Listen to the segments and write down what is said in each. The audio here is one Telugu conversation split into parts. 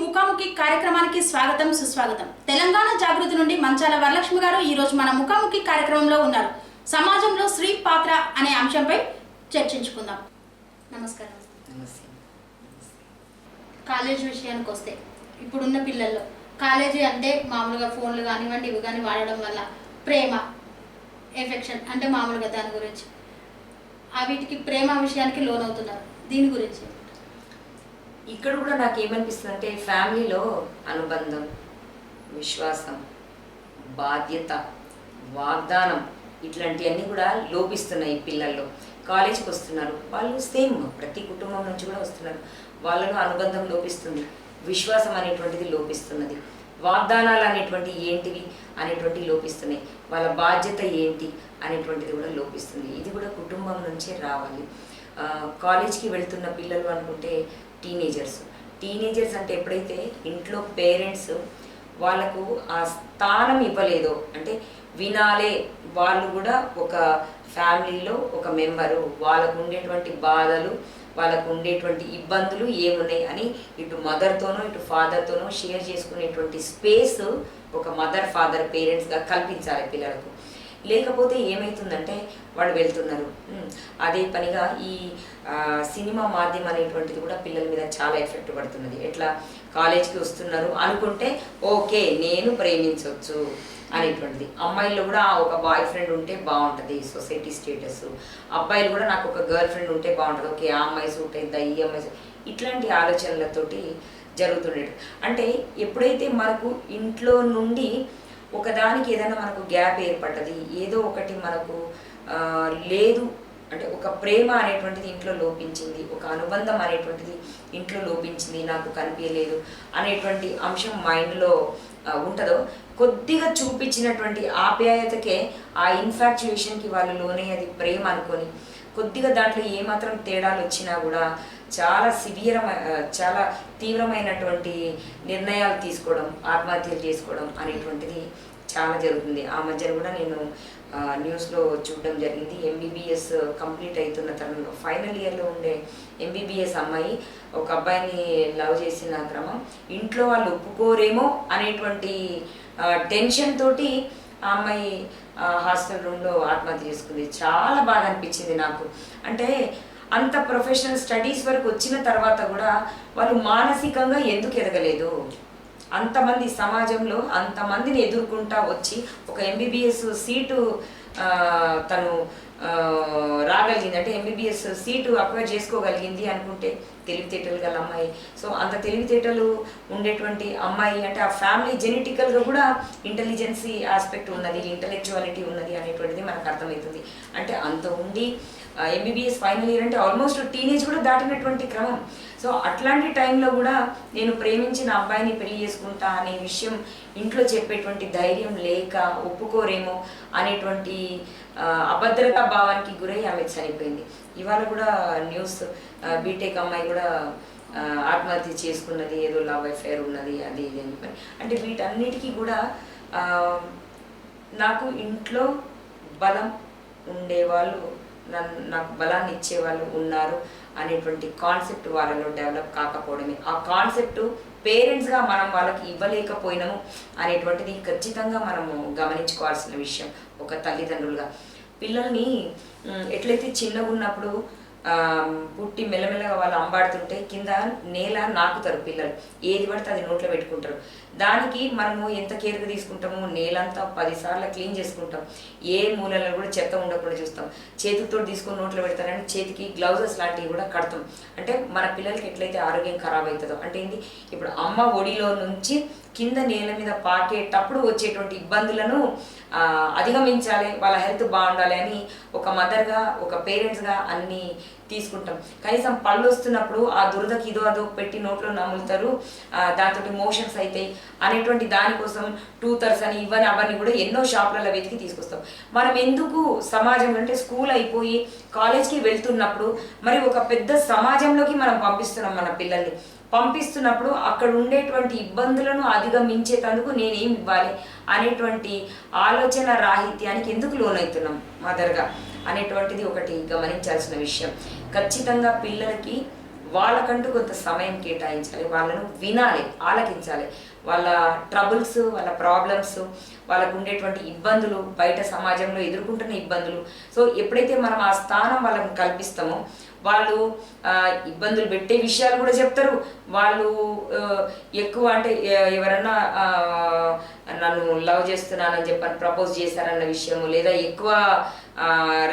ముఖాముఖి కార్యక్రమానికి స్వాగతం సుస్వాగతం. తెలంగాణ జాగృతి నుండి మంచాల వరలక్ష్మి గారు ఈ రోజు మన ముఖాముఖి కార్యక్రమంలో ఉన్నారు. సమాజంలో స్త్రీ పాత్ర అనే అంశంపై చర్చించుకుందాం. నమస్కారం. కాలేజ్ విషయానికి వస్తే ఇప్పుడున్న పిల్లల్లో కాలేజీ అంటే మామూలుగా ఫోన్లు కానివ్వండి ఇవి కానీ వాడడం వల్ల ప్రేమ ఎఫెక్షన్ అంటే మామూలుగా దాని గురించి వీటికి ప్రేమ విషయానికి లోన్ అవుతున్నారు. దీని గురించి ఇక్కడ కూడా నాకు ఏమనిపిస్తుంది అంటే ఫ్యామిలీలో అనుబంధం, విశ్వాసం, బాధ్యత, వాగ్దానం ఇట్లాంటివన్నీ కూడా లోపిస్తున్నాయి. పిల్లల్లో కాలేజీకి వస్తున్నారు, వాళ్ళు సేమ్ ప్రతి కుటుంబం నుంచి కూడా వస్తున్నారు. వాళ్ళలో అనుబంధం లోపిస్తుంది, విశ్వాసం అనేటువంటిది లోపిస్తున్నది, వాగ్దానాలు అనేటువంటి ఏంటివి అనేటువంటి లోపిస్తున్నాయి, వాళ్ళ బాధ్యత ఏంటి అనేటువంటిది కూడా లోపిస్తుంది. ఇది కూడా కుటుంబం నుంచే రావాలి. కాలేజ్కి వెళ్తున్న పిల్లలు అనుకుంటే టీనేజర్స్ అంటే ఎప్పుడైతే ఇంట్లో పేరెంట్స్ వాళ్ళకు ఆ స్థానం ఇవ్వలేదో, అంటే వినాలే, వాళ్ళు కూడా ఒక ఫ్యామిలీలో ఒక మెంబరు, వాళ్ళకు ఉండేటువంటి బాధలు, వాళ్ళకు ఉండేటువంటి ఇబ్బందులు ఏమున్నాయి అని ఇటు మదర్తోనో ఇటు ఫాదర్తోనో షేర్ చేసుకునేటువంటి స్పేస్ ఒక మదర్ ఫాదర్ పేరెంట్స్గా కల్పించాలి పిల్లలకు. లేకపోతే ఏమవుతుందంటే వాళ్ళు వెళ్తున్నారు, అదే పనిగా ఈ సినిమా మాధ్యమం అనేటువంటిది కూడా పిల్లల మీద చాలా ఎఫెక్ట్ పడుతున్నది. ఎట్లా కాలేజ్కి వస్తున్నారు అనుకుంటే ఓకే నేను ప్రేమించవచ్చు అనేటువంటిది. అమ్మాయిల్లో కూడా ఒక బాయ్ ఫ్రెండ్ ఉంటే బాగుంటుంది, సొసైటీ స్టేటస్. అబ్బాయిలు కూడా నాకు ఒక గర్ల్ ఫ్రెండ్ ఉంటే బాగుంటుంది, ఓకే ఆ అమ్మాయి సూట్ అవుతుందా, ఈ అమ్మాయి, ఇట్లాంటి ఆలోచనలతోటి జరుగుతుండేది. అంటే ఎప్పుడైతే మనకు ఇంట్లో నుండి ఒకదానికి ఏదైనా మనకు గ్యాప్ ఏర్పడ్డది, ఏదో ఒకటి మనకు లేదు అంటే ఒక ప్రేమ అనేటువంటిది ఇంట్లో లోపించింది, ఒక అనుబంధం అనేటువంటిది ఇంట్లో లోపించింది, నాకు కనిపించలేదు అనేటువంటి అంశం మైండ్లో ఉంటుందో, కొద్దిగా చూపించినటువంటి ఆప్యాయతకే ఆ ఇన్ఫాక్చుయేషన్కి వాళ్ళు లోనే అది ప్రేమ అనుకొని కొద్దిగా దాంట్లో ఏమాత్రం తేడాలు వచ్చినా కూడా చాలా తీవ్రమైనటువంటి నిర్ణయాలు తీసుకోవడం, ఆత్మహత్యలు చేసుకోవడం అనేటువంటిది చాలా జరుగుతుంది. ఆ మధ్యన కూడా నేను న్యూస్లో చూడడం జరిగింది. ఎంబీబీఎస్ కంప్లీట్ అవుతున్న తరుణంలో ఫైనల్ ఇయర్లో ఉండే ఎంబీబీఎస్ అమ్మాయి ఒక అబ్బాయిని లవ్ చేసిన క్రమం ఇంట్లో వాళ్ళు ఒప్పుకోరేమో అనేటువంటి టెన్షన్ తోటి ఆ అమ్మాయి హాస్టల్ రూమ్లో ఆత్మహత్య చేసుకుంది. చాలా బాగా అనిపించింది నాకు. అంటే అంత ప్రొఫెషనల్ స్టడీస్ వరకు వచ్చిన తర్వాత కూడా వాళ్ళు మానసికంగా ఎందుకు ఎదగలేదు? అంతమంది సమాజంలో అంతమందిని ఎదుర్కొంటా వచ్చి ఒక ఎంబీబీఎస్ సీటు తను రాగలిగింది, అంటే ఎంబీబీఎస్ సీటు అక్వైర్ చేసుకోగలిగింది అనుకుంటే తెలివితేటలు గల అమ్మాయి. సో అంత తెలివితేటలు ఉండేటువంటి అమ్మాయి అంటే ఆ ఫ్యామిలీ జెనెటికల్గా కూడా ఇంటెలిజెన్సీ ఆస్పెక్ట్ ఉన్నది, ఇంటలెక్చువాలిటీ ఉన్నది అనేటువంటిది మనకు అర్థమవుతుంది. అంటే అంత ఉండి ఎంబీబీఎస్ ఫైనల్ ఇయర్ అంటే ఆల్మోస్ట్ టీనేజ్ కూడా దాటినటువంటి క్రమం. సో అట్లాంటి టైంలో కూడా నేను ప్రేమించిన అబ్బాయిని పెళ్లి చేసుకుంటా అనే విషయం ఇంట్లో చెప్పేటువంటి ధైర్యం లేక ఒప్పుకోరేమో అనేటువంటి అభద్రతా భావానికి గురై ఆమె చనిపోయింది. ఇవాళ కూడా న్యూస్ బీటెక్ అమ్మాయి కూడా ఆత్మహత్య చేసుకున్నది, ఏదో లవ్ అఫేర్ ఉన్నది, అది ఇది అని చెప్పి. అంటే వీటన్నిటికీ కూడా నాకు ఇంట్లో బలం ఉండేవాళ్ళు, నాకు బలాన్ని ఇచ్చేవాళ్ళు ఉన్నారు అనేటువంటి కాన్సెప్ట్ వాళ్ళలో డెవలప్ కాకపోవడమే. ఆ కాన్సెప్ట్ పేరెంట్స్గా మనం వాళ్ళకి ఇవ్వలేకపోయినాము అనేటువంటిది ఖచ్చితంగా మనము గమనించుకోవాల్సిన విషయం. ఒక తల్లిదండ్రులుగా పిల్లల్ని ఎట్లయితే చిన్నగా ఉన్నప్పుడు పుట్టి మెల్లమెల్లగా వాళ్ళు అంబాడుతుంటే కింద నేల నాకుతారు పిల్లలు, ఏది పడితే అది నోట్లో పెట్టుకుంటారు. దానికి మనము ఎంత కేర్గా తీసుకుంటాము, నేలంతా 10 సార్లు క్లీన్ చేసుకుంటాం, ఏ మూలలో కూడా చెత్త ఉండకుండా చూస్తాం, చేతితో తీసుకొని నోట్లో పెడతారని చేతికి గ్లౌజెస్ లాంటివి కూడా కడతాం. అంటే మన పిల్లలకి ఎట్లయితే ఆరోగ్యం ఖరాబ్ అవుతుందో, అంటే ఏంటి, ఇప్పుడు అమ్మ ఒడిలో నుంచి కింద నేల మీద పాకేటప్పుడు వచ్చేటువంటి ఇబ్బందులను అధిగమించాలి, వాళ్ళ హెల్త్ బాగుండాలి అని ఒక మదర్గా ఒక పేరెంట్స్గా అన్నీ తీసుకుంటాం. కనీసం పళ్ళు వస్తున్నప్పుడు ఆ దురదకి ఇదో అదో పెట్టి నోట్లో నములుతారు, దాంతో మోషన్స్ అవుతాయి అనేటువంటి దానికోసం టూతర్స్ అని ఇవన్నీ అవన్నీ కూడా ఎన్నో షాపులలో వెతికి తీసుకొస్తాం. మనం ఎందుకు సమాజం అంటే స్కూల్ అయిపోయి కాలేజ్కి వెళ్తున్నప్పుడు మరి ఒక పెద్ద సమాజంలోకి మనం పంపిస్తున్నాం మన పిల్లల్ని. పంపిస్తున్నప్పుడు అక్కడ ఉండేటువంటి ఇబ్బందులను అధిగమించేటందుకు నేనేం ఇవ్వాలి అనేటువంటి ఆలోచన రాహిత్యానికి ఎందుకు లోనవుతున్నాం మదర్గా అనేటువంటిది ఒకటి గమనించాల్సిన విషయం. ఖచ్చితంగా పిల్లలకి వాళ్ళకంటూ కొంత సమయం కేటాయించాలి, వాళ్ళను వినాలి, ఆలకించాలి. వాళ్ళ ట్రబుల్స్, వాళ్ళ ప్రాబ్లమ్స్, వాళ్ళకు ఉండేటువంటి ఇబ్బందులు, బయట సమాజంలో ఎదుర్కొంటున్న ఇబ్బందులు. సో ఎప్పుడైతే మనం ఆ స్థానం వాళ్ళని కల్పిస్తామో వాళ్ళు ఇబ్బందులు పెట్టే విషయాలు కూడా చెప్తారు. వాళ్ళు ఎక్కువ అంటే ఎవరన్నా నన్ను లవ్ చేస్తున్నానని చెప్పని ప్రపోజ్ చేశారన్న విషయము, లేదా ఎక్కువ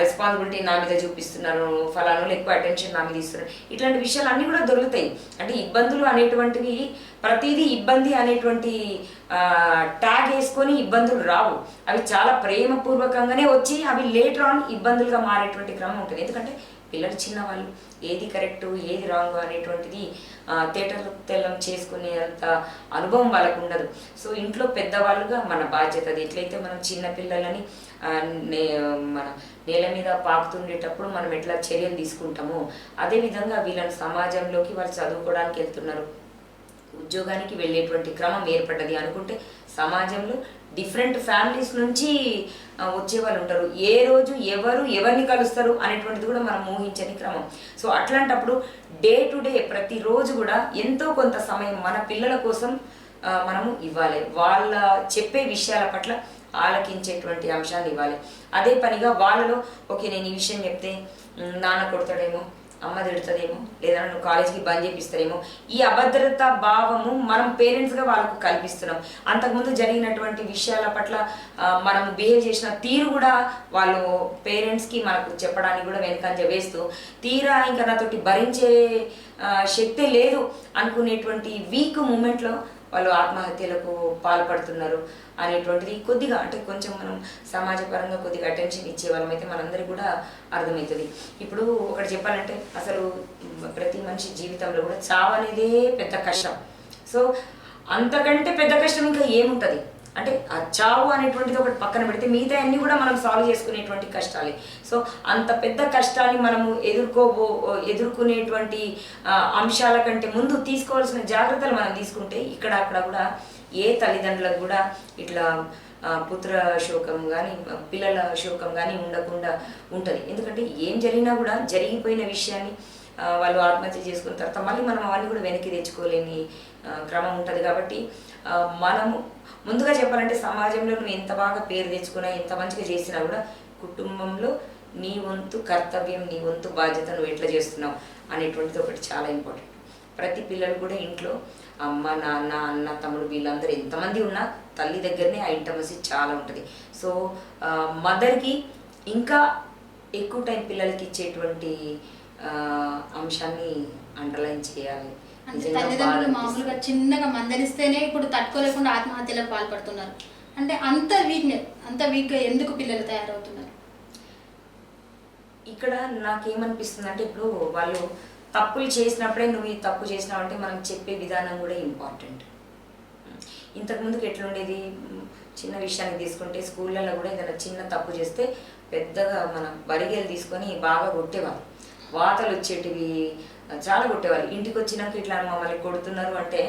రెస్పాన్సిబిలిటీ నా మీద చూపిస్తున్నారు, ఫలానా ఎక్కువ అటెన్షన్ నా మీద ఇస్తున్నారు, ఇట్లాంటి విషయాలు అన్నీ కూడా దొరుకుతాయి. అంటే ఇబ్బందులు అనేటువంటివి ప్రతిదీ ఇబ్బంది అనేటువంటి ట్యాగ్ వేసుకొని ఇబ్బందులు రావు. అవి చాలా ప్రేమపూర్వకంగానే వచ్చి అవి లేటర్ ఆన్ ఇబ్బందులుగా మారేటువంటి క్రమం ఉంటుంది. ఎందుకంటే పిల్లలు చిన్నవాళ్ళు, ఏది కరెక్టు ఏది రాంగ్ అనేటువంటిది తేటలు తెల్లం చేసుకునేంత అనుభవం వాళ్ళకు ఉండదు. సో ఇంట్లో పెద్దవాళ్ళుగా మన బాధ్యత అది. ఎట్లయితే మనం చిన్న పిల్లలని మన నేల మీద పాకుతుండేటప్పుడు మనం ఎట్లా చర్యలు తీసుకుంటామో అదేవిధంగా వీళ్ళని సమాజంలోకి వాళ్ళు చదువుకోవడానికి వెళ్తున్నారు, ఉద్యోగానికి వెళ్ళేటువంటి క్రమం ఏర్పడ్డది అనుకుంటే సమాజంలో డిఫరెంట్ ఫ్యామిలీస్ నుంచి వచ్చే వాళ్ళు ఉంటారు. ఏ రోజు ఎవరిని కలుస్తారు అనేటువంటిది కూడా మనం ఊహించని క్రమం. సో అట్లాంటప్పుడు డే టు డే ప్రతిరోజు కూడా ఎంతో కొంత సమయం మన పిల్లల కోసం మనము ఇవ్వాలి. వాళ్ళ చెప్పే విషయాల పట్ల ఆలకించేటువంటి అంశాన్ని ఇవ్వాలి. అదే పనిగా వాళ్ళలో ఓకే నేను ఈ విషయం చెప్తే నాన్న కొడతాడేమో, అమ్మ తిడుతుందేమో, లేదా నువ్వు కాలేజీకి బంద్ చేపిస్తారేమో, ఈ అభద్రతా భావము మనం పేరెంట్స్గా వాళ్ళకు కల్పిస్తున్నాం. అంతకుముందు జరిగినటువంటి విషయాల పట్ల మనం బిహేవ్ చేసిన తీరు కూడా వాళ్ళు పేరెంట్స్కి మనకు చెప్పడానికి కూడా వెనకంజ వేస్తూ తీరా ఇంకా నాతోటి భరించే శక్తి లేదు అనుకునేటువంటి వీక్ మూమెంట్లో వాళ్ళు ఆత్మహత్యలకు పాల్పడుతున్నారు అనేటువంటిది కొద్దిగా అంటే కొంచెం మనం సమాజపరంగా కొద్దిగా అటెన్షన్ ఇచ్చే వాళ్ళమైతే మనందరికీ కూడా అర్థమవుతుంది. ఇప్పుడు ఒకటి చెప్పాలంటే అసలు ప్రతి మనిషి జీవితంలో కూడా చావు అనేదే పెద్ద కష్టం. సో అంతకంటే పెద్ద కష్టం ఇంకా ఏముంటుంది అంటే ఆ చావు అనేటువంటిది ఒకటి పక్కన పెడితే మిగతా అన్నీ కూడా మనం సాల్వ్ చేసుకునేటువంటి కష్టాలే. సో అంత పెద్ద కష్టాన్ని మనము ఎదుర్కొనేటువంటి అంశాల కంటే ముందు తీసుకోవాల్సిన జాగ్రత్తలు మనం తీసుకుంటే ఇక్కడ అక్కడ కూడా ఏ తల్లిదండ్రులకు కూడా ఇట్లా పుత్ర శోకం కానీ పిల్లల శోకం కానీ ఉండకుండా ఉంటుంది. ఎందుకంటే ఏం జరిగినా కూడా జరిగిపోయిన విషయాన్ని వాళ్ళు ఆత్మహత్య చేసుకున్న తర్వాత మళ్ళీ మనం అవన్నీ కూడా వెనక్కి తెచ్చుకోలేని క్రమం ఉంటుంది. కాబట్టి మనము ముందుగా చెప్పాలంటే సమాజంలో నువ్వు ఎంత బాగా పేరు తెచ్చుకున్నా, ఎంత మంచిగా చేసినా కూడా కుటుంబంలో నీ వంతు కర్తవ్యం, నీ వంతు బాధ్యత నువ్వు ఎట్లా చేస్తున్నావు అనేటువంటిది ఒకటి చాలా ఇంపార్టెంట్. ప్రతి పిల్లలు కూడా ఇంట్లో అమ్మ, నాన్న, అన్న, తమ్ముడు వీళ్ళందరూ ఎంతమంది ఉన్నా తల్లి దగ్గరనే ఆ ఇంటమసీ చాలా ఉంటుంది. సో మదర్కి ఇంకా ఎక్కువ టైం పిల్లలకి ఇచ్చేటువంటి అంశాన్ని అండర్లైన్ చేయాలి. అంటే తల్లిదండ్రులు మామూలుగా చిన్నగా మందలిస్తేనే ఇప్పుడు తట్టుకోలేకుండా ఆత్మహత్యలకు పాల్పడుతున్నారు. అంటే అంత వీక్గా ఎందుకు పిల్లలు తయారవుతున్నారు? ఇక్కడ నాకేమనిపిస్తుంది అంటే ఇప్పుడు వాళ్ళు తప్పులు చేసినప్పుడే నువ్వు ఈ తప్పు చేసినావు అంటే మనం చెప్పే విధానం కూడా ఇంపార్టెంట్. ఇంతకుముందుకు ఎట్లుండేది, చిన్న విషయాన్ని తీసుకుంటే స్కూళ్ళల్లో కూడా ఏదైనా చిన్న తప్పు చేస్తే పెద్దగా మనం బరిగేలు తీసుకొని బాగా కొట్టేవాళ్ళు, వాతలు వచ్చేటివి చాలా కొట్టేవాళ్ళు. ఇంటికి వచ్చినాక ఇట్లా మమ్మల్ని కొడుతున్నారు అంటే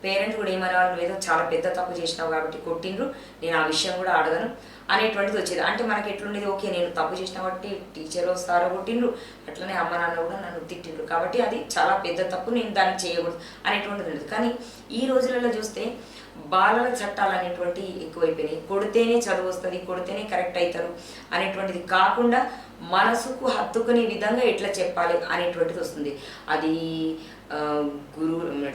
పేరెంట్స్ కూడా ఏమనేవాళ్ళు, నువ్వు ఏదో చాలా పెద్ద తప్పు చేసినావు కాబట్టి కొట్టిండ్రు, నేను ఆ విషయం కూడా అడగను అనేటువంటిది వచ్చేది. అంటే మనకి ఎట్లుండేది, ఓకే నేను తప్పు చేసిన కాబట్టి టీచరో సారో కొట్టిండ్రు, అట్లనే అమ్మ నాన్న కూడా నన్ను తిట్టిండ్రు కాబట్టి అది చాలా పెద్ద తప్పు, నేను దాన్ని చేయకూడదు అనేటువంటిది ఉండదు. కానీ ఈ రోజులలో చూస్తే బాలల చట్టాలు అనేటువంటి ఎక్కువైపోయినాయి. కొడితేనే చదువు వస్తుంది, కొడితేనే కరెక్ట్ అవుతారు అనేటువంటిది కాకుండా మనసుకు హత్తుకునే విధంగా ఎట్లా చెప్పాలి అనేటువంటిది వస్తుంది. అది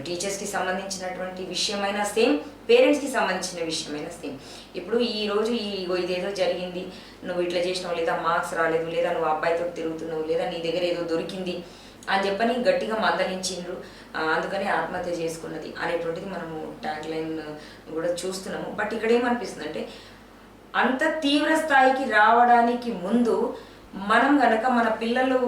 టీచర్స్కి సంబంధించినటువంటి విషయమైనా సేమ్, పేరెంట్స్కి సంబంధించిన విషయమైనా సేమ్. ఇప్పుడు ఈరోజు ఇదేదో జరిగింది, నువ్వు ఇట్లా చేసినావు, లేదా మార్క్స్ రాలేదు, లేదా నువ్వు అబ్బాయితో తిరుగుతున్నావు, లేదా నీ దగ్గర ఏదో దొరికింది అని చెప్పని గట్టిగా మందలించిండ్రు, అందుకని ఆత్మహత్య చేసుకున్నది అనేటువంటిది మనము ట్యాగ్ లైన్ కూడా చూస్తున్నాము. బట్ ఇక్కడ ఏమనిపిస్తుంది అంటే అంత తీవ్ర స్థాయికి రావడానికి ముందు మనం గనక మన పిల్లలు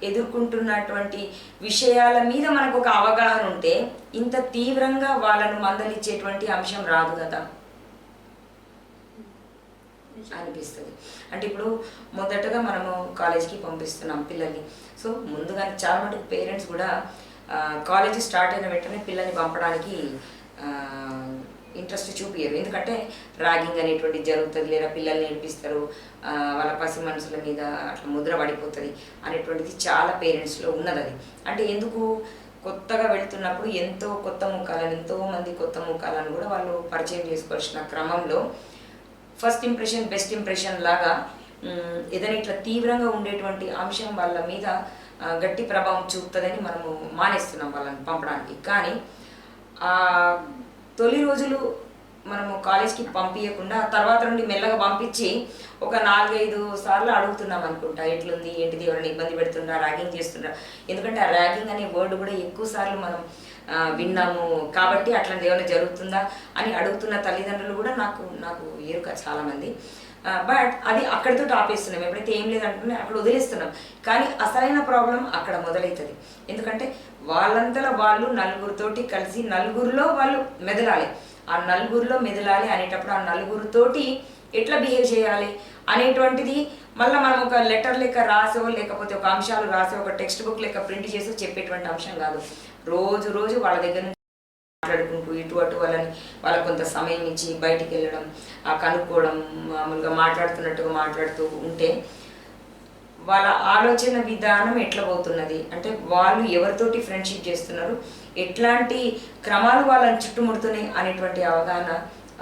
ఎదుర్కొంటున్నటువంటి విషయాల మీద మనకు ఒక అవగాహన ఉంటే ఇంత తీవ్రంగా వాళ్ళను మందలిచ్చేటువంటి అంశం రాదు కదా అనిపిస్తుంది. అంటే ఇప్పుడు మొదటగా మనము కాలేజ్కి పంపిస్తున్నాం పిల్లల్ని. సో ముందుగా చాలా మటుకు పేరెంట్స్ కూడా కాలేజీ స్టార్ట్ అయిన వెంటనే పిల్లల్ని పంపడానికి ఇంట్రెస్ట్ చూపించరు. ఎందుకంటే ర్యాగింగ్ అనేటువంటిది జరుగుతుంది, లేదా పిల్లల్ని నేర్పిస్తారు, వాళ్ళ పసి మనసుల మీద అట్లా ముద్ర పడిపోతుంది అనేటువంటిది చాలా పేరెంట్స్లో ఉన్నది. అది అంటే ఎందుకు కొత్తగా వెళ్తున్నప్పుడు ఎంతో మంది కొత్త ముఖాలను కూడా వాళ్ళు పరిచయం చేసుకోవాల్సిన క్రమంలో ఫస్ట్ ఇంప్రెషన్ బెస్ట్ ఇంప్రెషన్ లాగా ఏదైనా ఇట్లా తీవ్రంగా ఉండేటువంటి అంశం వాళ్ళ మీద గట్టి ప్రభావం చూపుతుందని మనము మానేస్తున్నాం వాళ్ళని పంపడానికి. కానీ ఆ తొలి రోజులు మనము కాలేజ్కి పంపించకుండా తర్వాత నుండి మెల్లగా పంపించి ఒక 4-5 సార్లు అడుగుతున్నాం అనుకుంటా, ఎట్లుంది ఏంటిది, ఎవరైనా ఇబ్బంది పెడుతున్నా, ర్యాగింగ్ చేస్తున్నా. ఎందుకంటే ఆ ర్యాగింగ్ అనే వర్డ్ కూడా ఎక్కువ సార్లు మనం విన్నాము కాబట్టి అట్లాంటిది ఏమైనా జరుగుతుందా అని అడుగుతున్న తల్లిదండ్రులు కూడా నాకు ఎరుక చాలామంది. బట్ అది అక్కడితో ఆపేస్తున్నాం. ఎప్పుడైతే ఏం లేదంటున్నా అక్కడ వదిలేస్తున్నాం. కానీ అసలైన ప్రాబ్లం అక్కడ మొదలవుతుంది. ఎందుకంటే వాళ్ళంతలో వాళ్ళు నలుగురితోటి కలిసి నలుగురిలో వాళ్ళు మెదలాలి. ఆ నలుగురిలో మెదలాలి అనేటప్పుడు ఆ నలుగురితోటి ఎట్లా బిహేవ్ చేయాలి అనేటువంటిది మళ్ళీ మనం ఒక లెటర్ లెక్క రాసో లేకపోతే ఒక అంశాలు రాసో ఒక టెక్స్ట్ బుక్ లెక్క ప్రింట్ చేసో చెప్పేటువంటి అంశం కాదు. రోజు వాళ్ళ దగ్గర నుంచి మాట్లాడుకుంటూ ఇటు అటు వాళ్ళకి కొంత సమయం ఇచ్చి బయటికి వెళ్ళడం, కనుక్కోవడం, మామూలుగా మాట్లాడుతున్నట్టుగా మాట్లాడుతూ ఉంటే వాళ్ళ ఆలోచన విధానం ఎట్లా పోతున్నది అంటే వాళ్ళు ఎవరితోటి ఫ్రెండ్షిప్ చేస్తున్నారు, ఎట్లాంటి క్రమాలు వాళ్ళని చుట్టుముడుతున్నాయి అనేటువంటి అవగాహన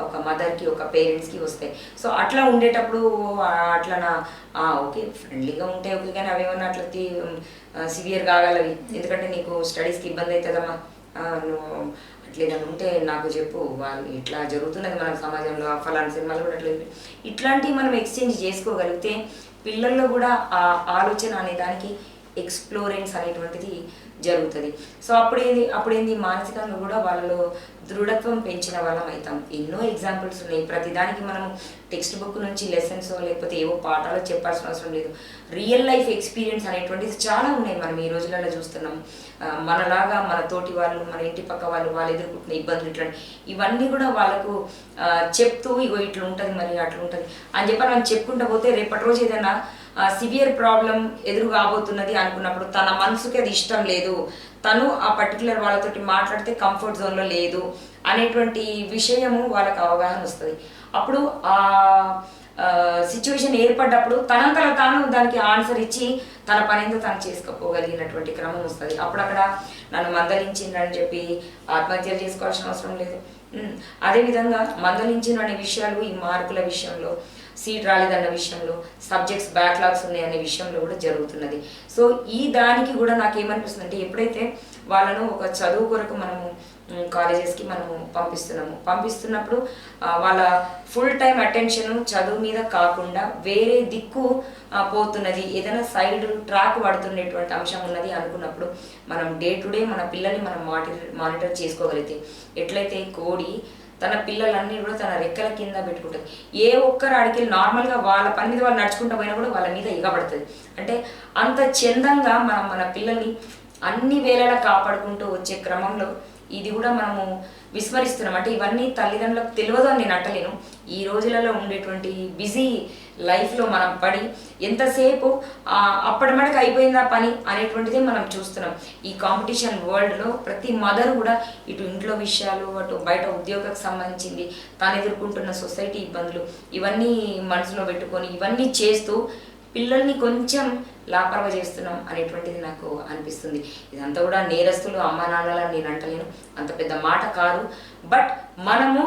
ఒక మదర్కి ఒక పేరెంట్స్కి వస్తాయి. సో అట్లా ఉండేటప్పుడు అట్లా ఓకే ఫ్రెండ్లీగా ఉంటే ఓకే, కానీ అవేమన్నా అట్లా సివియర్ కాగలవి. ఎందుకంటే నీకు స్టడీస్కి ఇబ్బంది అవుతుందమ్మా, నువ్వు అట్లేదని ఉంటే నాకు చెప్పు, వాళ్ళు ఇట్లా జరుగుతున్నది మన సమాజంలో, ఫలానా సినిమాలు కూడా అట్లా ఇట్లాంటివి మనం ఎక్స్చేంజ్ చేసుకోగలిగితే పిల్లల్లో కూడా ఆ ఆలోచన అనే దానికి ఎక్స్ప్లోరెన్స్ అనేటువంటిది జరుగుతుంది. సో అప్పుడేంది మానసికంగా కూడా వాళ్ళలో దృఢత్వం పెంచిన వాళ్ళం అవుతాం. ఎన్నో ఎగ్జాంపుల్స్ ఉన్నాయి. ప్రతిదానికి మనం టెక్స్ట్ బుక్ నుంచి లెసన్స్ లేకపోతే ఏవో పాఠాలు చెప్పాల్సిన అవసరం లేదు. రియల్ లైఫ్ ఎక్స్పీరియన్స్ అనేటువంటిది చాలా ఉన్నాయి. మనం ఈ రోజులలో చూస్తున్నాం. మనలాగా మన తోటి వాళ్ళు, మన ఇంటి పక్క వాళ్ళు ఎదుర్కొంటున్న ఇబ్బందులు ఇవన్నీ కూడా వాళ్ళకు చెప్తూ ఇగో ఇట్లా ఉంటుంది మరి అట్లా ఉంటుంది అని చెప్పి మనం చెప్పుకుంటూ పోతే రేపటి రోజు ఏదైనా సివియర్ ప్రాబ్లం ఎదురు కాబోతున్నది అనుకున్నప్పుడు తన మనసుకి అది ఇష్టం లేదు, తను ఆ పర్టికులర్ వాళ్ళతోటి మాట్లాడితే కంఫర్ట్ జోన్లో లేదు అనేటువంటి విషయము వాళ్ళకి అవగాహన వస్తుంది. అప్పుడు ఆ సిచ్యువేషన్ ఏర్పడ్డప్పుడు తనంతలో తాను దానికి ఆన్సర్ ఇచ్చి తన పనితో తను చేసుకోగలిగినటువంటి క్రమం వస్తుంది. అప్పుడు అక్కడ నన్ను మందలించిందని చెప్పి ఆత్మహత్యలు చేసుకోవాల్సిన అవసరం లేదు. అదేవిధంగా మందలించిన అనే విషయాలు ఈ మార్కుల విషయంలో, సీట్ రాలేదన్న విషయంలో, సబ్జెక్ట్స్ బ్యాక్లాగ్స్ ఉన్నాయనే విషయంలో కూడా జరుగుతున్నది. సో ఈ దానికి కూడా నాకేమనిపిస్తుంది అంటే ఎప్పుడైతే వాళ్ళను ఒక చదువు కొరకు మనము కాలేజెస్కి మనము పంపిస్తున్నప్పుడు వాళ్ళ ఫుల్ టైం అటెన్షన్ చదువు మీద కాకుండా వేరే దిక్కు పోతున్నది, ఏదైనా సైడ్ ట్రాక్ పడుతున్నటువంటి అంశం ఉన్నది అనుకున్నప్పుడు మనం డే టు డే మన పిల్లల్ని మనం మానిటర్ చేసుకోగలిగితే, ఎట్లయితే కోడి తన పిల్లలన్నీ కూడా తన రెక్కల కింద పెట్టుకుంటుంది, ఏ ఒక్కరు అడిగి నార్మల్గా వాళ్ళ పని మీద వాళ్ళు నడుచుకుంటూ పోయినా కూడా వాళ్ళ మీద ఎగబడుతుంది. అంటే అంత చందంగా మనం మన పిల్లల్ని అన్ని వేళలా కాపాడుకుంటూ వచ్చే క్రమంలో ఇది కూడా మనము విస్మరిస్తున్నాం. అంటే ఇవన్నీ తల్లిదండ్రులకు తెలియదు అని నేను అంటలేను. ఈ రోజులలో ఉండేటువంటి బిజీ లైఫ్లో మనం పడి ఎంతసేపు అప్పటి మనకు అయిపోయిందా పని అనేటువంటిది మనం చూస్తున్నాం. ఈ కాంపిటీషన్ వరల్డ్లో ప్రతి మదర్ కూడా ఇటు ఇంట్లో విషయాలు, అటు బయట ఉద్యోగకు సంబంధించింది, తాను ఎదుర్కొంటున్న సొసైటీ ఇబ్బందులు ఇవన్నీ మనసులో పెట్టుకొని ఇవన్నీ చేస్తూ పిల్లల్ని కొంచెం లాపరవ చేస్తున్నాం అనేటువంటిది నాకు అనిపిస్తుంది. ఇదంతా కూడా నేరస్తులు అమ్మా నాన్నలని నేను అంటలేను, అంత పెద్ద మాట కాదు. బట్ మనము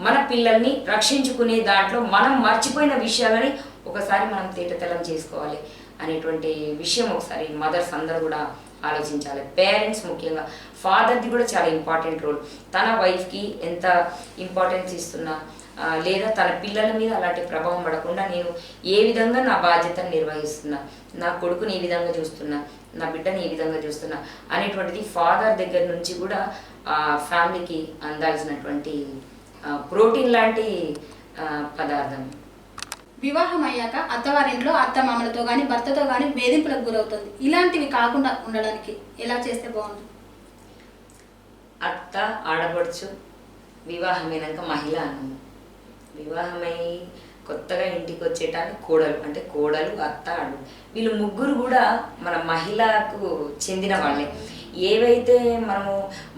మన పిల్లల్ని రక్షించుకునే దాంట్లో మనం మర్చిపోయిన విషయాలని ఒకసారి మనం తేటతెల్లం చేసుకోవాలి అనేటువంటి విషయం ఒకసారి మదర్స్ అందరూ కూడా ఆలోచించాలి. పేరెంట్స్ ముఖ్యంగా, ఫాదర్ది కూడా చాలా ఇంపార్టెంట్ రోల్. తన వైఫ్కి ఎంత ఇంపార్టెన్స్ ఇస్తున్నా లేదా తన పిల్లల మీద అలాంటి ప్రభావం పడకుండా నేను ఏ విధంగా నా బాధ్యతను నిర్వహిస్తున్నా, నా కొడుకుని ఏ విధంగా చూస్తున్నా, నా బిడ్డని ఏ విధంగా చూస్తున్నా అనేటువంటిది ఫాదర్ దగ్గర నుంచి కూడా ఫ్యామిలీకి అందాల్సినటువంటి ప్రోటీన్ లాంటి పదార్థం. వివాహం అయ్యాక అత్తవారింట్లో అత్త మామలతో కానీ భర్తతో కానీ వేధింపులకు గురవుతుంది. ఇలాంటివి కాకుండా ఉండడానికి ఎలా చేస్తే బాగుంటుంది? అత్త, ఆడపడుచు, వివాహమైనాక మహిళ అన్నాము. వివాహమై కొత్తగా ఇంటికి వచ్చేటానికి కోడలు, అంటే కోడలు, అత్త, అడు, వీళ్ళు ముగ్గురు కూడా మన మహిళకు చెందిన వాళ్ళే. ఏవైతే మనము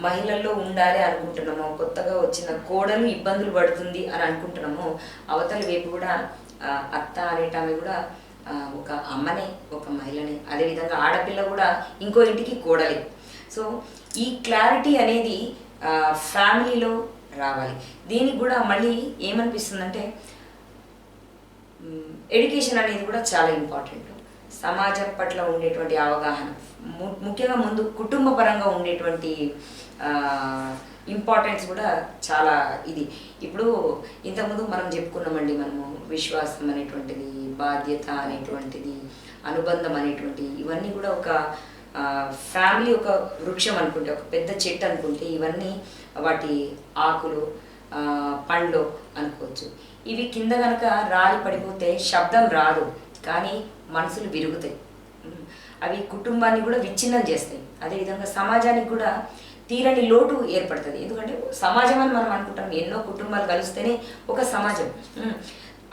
మహిళల్లో ఉండాలి అనుకుంటున్నామో, కొత్తగా వచ్చిన కోడలు ఇబ్బందులు పడుతుంది అని అనుకుంటున్నామో, అవతల వైపు కూడా అత్త అనేటామె కూడా ఒక అమ్మనే, ఒక మహిళనే. అదేవిధంగా ఆడపిల్ల కూడా ఇంకో ఇంటికి కోడలే. సో ఈ క్లారిటీ అనేది ఫ్యామిలీలో రావాలి. దీనికి కూడా మళ్ళీ ఏమనిపిస్తుందంటే ఎడ్యుకేషన్ అనేది కూడా చాలా ఇంపార్టెంట్. సమాజం పట్ల ఉండేటువంటి అవగాహన, ముఖ్యంగా ముందు కుటుంబ పరంగా ఉండేటువంటి ఇంపార్టెన్స్ కూడా చాలా ఇది. ఇప్పుడు ఇంతకుముందు మనం చెప్పుకున్నామండి, మనము విశ్వాసం అనేటువంటిది, బాధ్యత అనేటువంటిది, అనుబంధం అనేటువంటి ఇవన్నీ కూడా ఒక ఫ్యామిలీ ఒక వృక్షం అనుకుంటే, ఒక పెద్ద చెట్టు అనుకుంటే, ఇవన్నీ వాటి ఆకులు పండ్లు అనుకోవచ్చు. ఇవి కింద కనుక రాలి పడిపోతే శబ్దం రాదు, కానీ మనసులు విరుగుతాయి. అవి కుటుంబాన్ని కూడా విచ్ఛిన్నం చేస్తాయి. అదేవిధంగా సమాజానికి కూడా తీరని లోటు ఏర్పడుతుంది. ఎందుకంటే సమాజం అని మనం అనుకుంటాం, ఎన్నో కుటుంబాలు కలిస్తేనే ఒక సమాజం.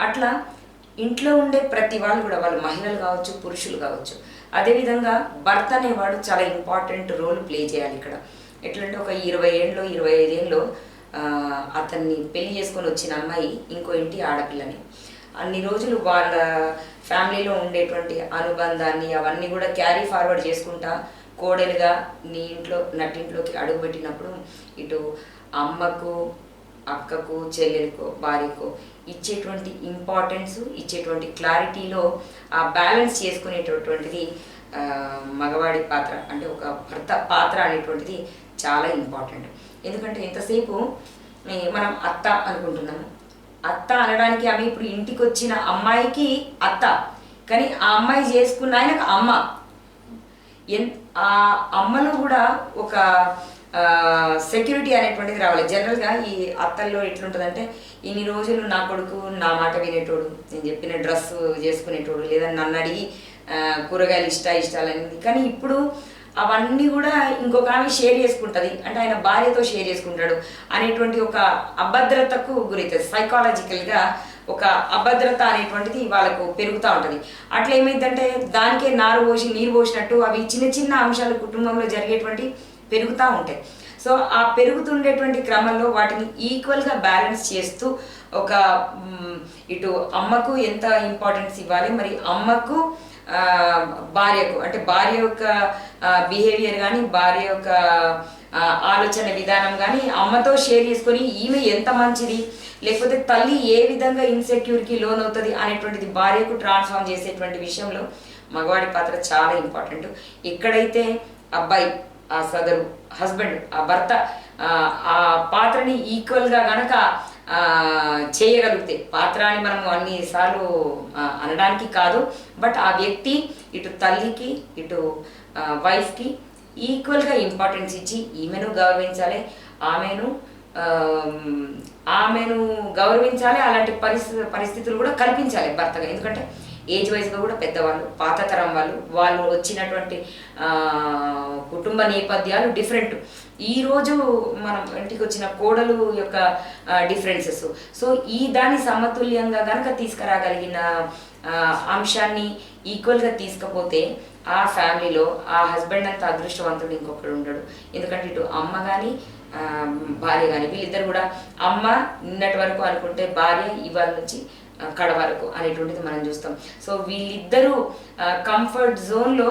అట్లా ఇంట్లో ఉండే ప్రతి వాళ్ళు కూడా, వాళ్ళు మహిళలు కావచ్చు, పురుషులు కావచ్చు, అదేవిధంగా భర్త అనేవాడు చాలా ఇంపార్టెంట్ రోల్ ప్లే చేయాలి ఇక్కడ. ఎట్లంటే ఒక 20 ఏళ్ళలో 25 ఏళ్ళలో అతన్ని పెళ్లి చేసుకొని వచ్చిన అమ్మాయి ఇంకో ఇంటి ఆడపిల్లని, అన్ని రోజులు వాళ్ళ ఫ్యామిలీలో ఉండేటువంటి అనుబంధాన్ని అవన్నీ కూడా క్యారీ ఫార్వర్డ్ చేసుకుంటా కోడలుగా నీ ఇంట్లో నట్టింట్లోకి అడుగుపెట్టినప్పుడు ఇటు అమ్మకు, అక్కకు, చెల్లెలకు, భార్యకు ఇచ్చేటువంటి ఇంపార్టెన్స్, ఇచ్చేటువంటి క్లారిటీలో ఆ బ్యాలెన్స్ చేసుకునేటటువంటిది మగవాడి పాత్ర, అంటే ఒక భర్త పాత్ర అనేటువంటిది చాలా ఇంపార్టెంట్. ఎందుకంటే ఎంతసేపు మనం అత్త అనుకుంటున్నాము, అత్త అనడానికి ఆమె ఇప్పుడు ఇంటికి వచ్చిన అమ్మాయికి అత్త, కానీ ఆ అమ్మాయి చేసుకున్న ఆయనకు అమ్మ. ఆ అమ్మలో కూడా ఒక సెక్యూరిటీ అనేటువంటిది రావాలి. జనరల్గా ఈ అత్తల్లో ఎట్లుంటుందంటే, ఇన్ని రోజులు నా కొడుకు నా మాట వినేటోడు, నేను చెప్పిన డ్రెస్ చేసుకునేటోడు, లేదా నన్ను అడిగి కూరగాయలు ఇష్టాలనేది. కానీ ఇప్పుడు అవన్నీ కూడా ఇంకొక ఆమె షేర్ చేసుకుంటుంది, అంటే ఆయన భార్యతో షేర్ చేసుకుంటాడు అనేటువంటి ఒక అభద్రతకు గురవుతుంది. సైకాలజికల్గా ఒక అభద్రత అనేటువంటిది వాళ్ళకు పెరుగుతూ ఉంటుంది. అట్లా ఏమైందంటే దానికే నీరు పోసినట్టు అవి చిన్న చిన్న అంశాలు కుటుంబంలో జరిగేటువంటి పెరుగుతూ ఉంటాయి. సో ఆ పెరుగుతుండేటువంటి క్రమంలో వాటిని ఈక్వల్గా బ్యాలెన్స్ చేస్తూ ఒక ఇటు అమ్మకు ఎంత ఇంపార్టెన్స్ ఇవ్వాలి, మరి అమ్మకు భార్యకు, అంటే భార్య యొక్క బిహేవియర్ కానీ, భార్య యొక్క ఆలోచన విధానం కానీ అమ్మతో షేర్ చేసుకొని ఈమె ఎంత మంచిది, లేకపోతే తల్లి ఏ విధంగా ఇన్సెక్యూర్కి లోన్ అవుతుంది అనేటువంటిది భార్యకు ట్రాన్స్ఫార్మ్ చేసేటువంటి విషయంలో మగవాడి పాత్ర చాలా ఇంపార్టెంట్. ఎక్కడైతే అబ్బాయి, ఆ సదరు హస్బెండ్, ఆ భర్త ఆ పాత్రని ఈక్వల్గా గనక చేయగలిగితే, పాత్ర అని మనం అన్నిసార్లు అనడానికి కాదు, బట్ ఆ వ్యక్తి ఇటు తల్లికి ఇటు వైఫ్కి ఈక్వల్గా ఇంపార్టెన్స్ ఇచ్చి ఈమెను గౌరవించాలి, ఆమెను గౌరవించాలి, అలాంటి పరిస్థితులు కూడా కల్పించాలి భర్తగా. ఎందుకంటే ఏజ్ వైజ్గా కూడా పెద్దవాళ్ళు, పాత తరం వాళ్ళు వచ్చినటువంటి కుటుంబ నేపథ్యాలు డిఫరెంట్. ఈరోజు మనం ఇంటికి వచ్చిన కోడలు యొక్క డిఫరెన్సెస్. సో దాని సమతుల్యంగా కనుక తీసుకురాగలిగిన అంశాన్ని ఈక్వల్గా తీసుకపోతే ఆ ఫ్యామిలీలో ఆ హస్బెండ్ అంత అదృష్టవంతుడు ఇంకొకడు ఉండడు. ఎందుకంటే ఇటు అమ్మ కానీ భార్య కానీ వీళ్ళిద్దరు కూడా, అమ్మ నిన్నటి వరకు అనుకుంటే భార్య ఇవాళ నుంచి కడ వరకు అనేటువంటిది మనం చూస్తాం. సో వీళ్ళిద్దరూ కంఫర్ట్ జోన్లో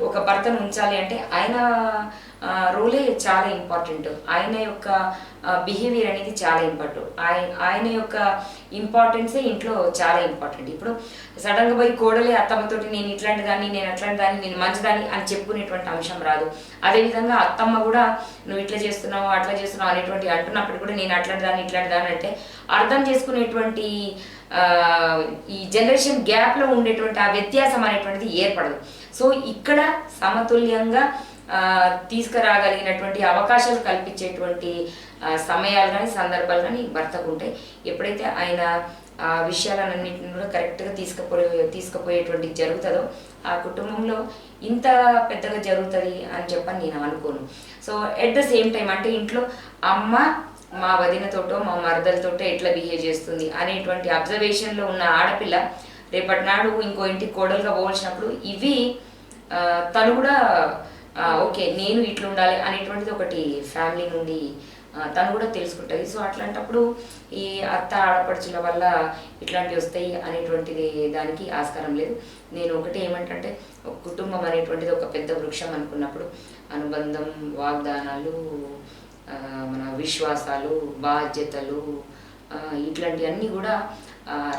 ఒక భర్తను ఉంచాలి అంటే ఆయన రోలే చాలా ఇంపార్టెంట్, ఆయన యొక్క బిహేవియర్ అనేది చాలా ఇంపార్టెంట్, ఆయన యొక్క ఇంపార్టెన్సే ఇంట్లో చాలా ఇంపార్టెంట్. ఇప్పుడు సడన్గా పోయి కోడలే అత్తమ్మతోటి నేను ఇట్లాంటి దాన్ని, నేను అట్లాంటి దాన్ని, నేను మంచిదాన్ని అని చెప్పుకునేటువంటి అంశం రాదు. అదేవిధంగా అత్తమ్మ కూడా నువ్వు ఇట్లా చేస్తున్నావు అట్లా చేస్తున్నావు అనేటువంటి అంటున్నప్పుడు కూడా నేను అట్లాంటి దాన్ని ఇట్లాంటి దాన్ని అంటే అర్థం చేసుకునేటువంటి ఈ జనరేషన్ గ్యాప్లో ఉండేటువంటి ఆ వ్యత్యాసం అనేటువంటిది ఏర్పడదు. సో ఇక్కడ సమతుల్యంగా తీసుకురాగలిగినటువంటి అవకాశాలు కల్పించేటువంటి సమయాలు కానీ సందర్భాలు కానీ భర్తకు ఉంటాయి. ఎప్పుడైతే ఆయన ఆ విషయాలన్నింటిని కూడా కరెక్ట్గా తీసుకుపోయేటువంటి జరుగుతుందో ఆ కుటుంబంలో ఇంత పెద్దగా జరుగుతుంది అని చెప్పని నేను అనుకోను. So at the same time అంటే ఇంట్లో అమ్మ మా వదినతోటో మా మరదలతోటో ఎట్లా బిహేవ్ చేస్తుంది అనేటువంటి అబ్జర్వేషన్లో ఉన్న ఆడపిల్ల రేపటి నాడు ఇంకో ఇంటికి కోడలుగా పోల్చినప్పుడు ఇవి తను కూడా ఓకే నేను ఇట్లా ఉండాలి అనేటువంటిది ఒకటి ఫ్యామిలీ నుండి తను కూడా తెలుసుకుంటుంది. సో అట్లాంటప్పుడు ఈ అత్త ఆడపడుచుల వల్ల ఇట్లాంటివి వస్తాయి అనేటువంటిది దానికి ఆస్కారం లేదు. నేను ఒకటి ఏమంటే, ఒక కుటుంబం అనేటువంటిది ఒక పెద్ద వృక్షం అనుకున్నప్పుడు అనుబంధం, వాగ్దానాలు, మన విశ్వాసాలు, బాధ్యతలు, ఇట్లాంటివన్నీ కూడా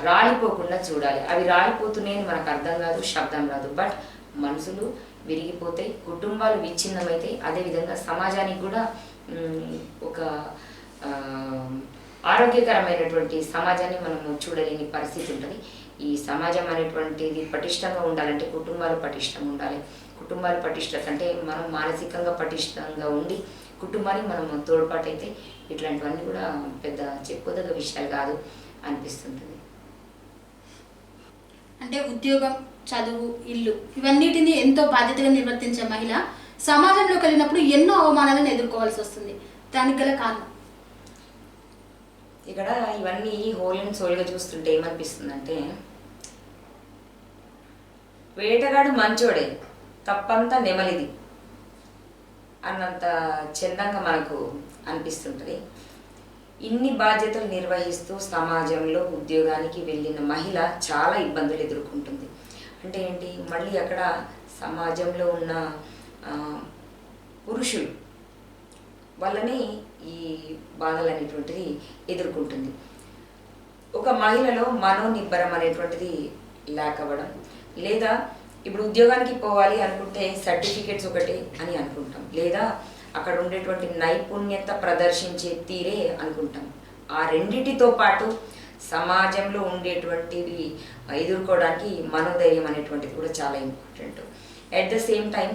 రాలిపోకుండా చూడాలి. అవి రాలిపోతున్నాయని మనకు అర్థం కాదు, శబ్దం రాదు, బట్ మనసులు విరిగిపోతాయి, కుటుంబాలు విచ్ఛిన్నమవుతాయి. అదేవిధంగా సమాజానికి కూడా ఒక ఆరోగ్యకరమైనటువంటి సమాజాన్ని మనము చూడలేని పరిస్థితి ఉంటుంది. ఈ సమాజం అనేటువంటిది పటిష్టంగా ఉండాలంటే కుటుంబాలు పటిష్టంగా ఉండాలి. కుటుంబాలు పటిష్టత అంటే మనం మానసికంగా పటిష్టంగా ఉండి కుటుంబానికి మనం తోడ్పాటైతే ఇట్లాంటివన్నీ కూడా పెద్ద చెప్పుదగ్గ విషయాలు కాదు అనిపిస్తుంటుంది. అంటే ఉద్యోగం, చదువు, ఇల్లు ఇవన్నిటిని ఎంతో బాధ్యతగా నిర్వర్తించే మహిళ సమాజంలోకి వెళ్ళినప్పుడు ఎన్నో అవమానాలను ఎదుర్కోవాల్సి వస్తుంది. దానికి గల కారణం ఇక్కడ ఇవన్నీ హోల్ అండ్ సోల్గా చూస్తుంటే ఏమనిపిస్తుందంటే, వేటగాడు మంచోడే, తప్పంతా నెమలిది అన్నంత చందంగా మనకు అనిపిస్తుంటుంది. ఇన్ని బాధ్యతలు నిర్వహిస్తూ సమాజంలో ఉద్యోగానికి వెళ్ళిన మహిళ చాలా ఇబ్బందులు ఎదుర్కొంటుంది. అంటే ఏంటి, మళ్ళీ అక్కడ సమాజంలో ఉన్న పురుషులు వల్లనే ఈ బాధలు అనేటువంటిది ఎదుర్కొంటుంది. ఒక మహిళలో మనోనిబ్బరం అనేటువంటిది లేకపోవడం, లేదా ఇప్పుడు ఉద్యోగానికి పోవాలి అనుకుంటే సర్టిఫికేట్స్ ఒకటే అని అనుకుంటాం, లేదా అక్కడ ఉండేటువంటి నైపుణ్యత ప్రదర్శించే తీరే అనుకుంటాం. ఆ రెండిటితో పాటు సమాజంలో ఉండేటువంటివి ఎదుర్కోవడానికి మనోధైర్యం అనేటువంటిది కూడా చాలా important. At the same time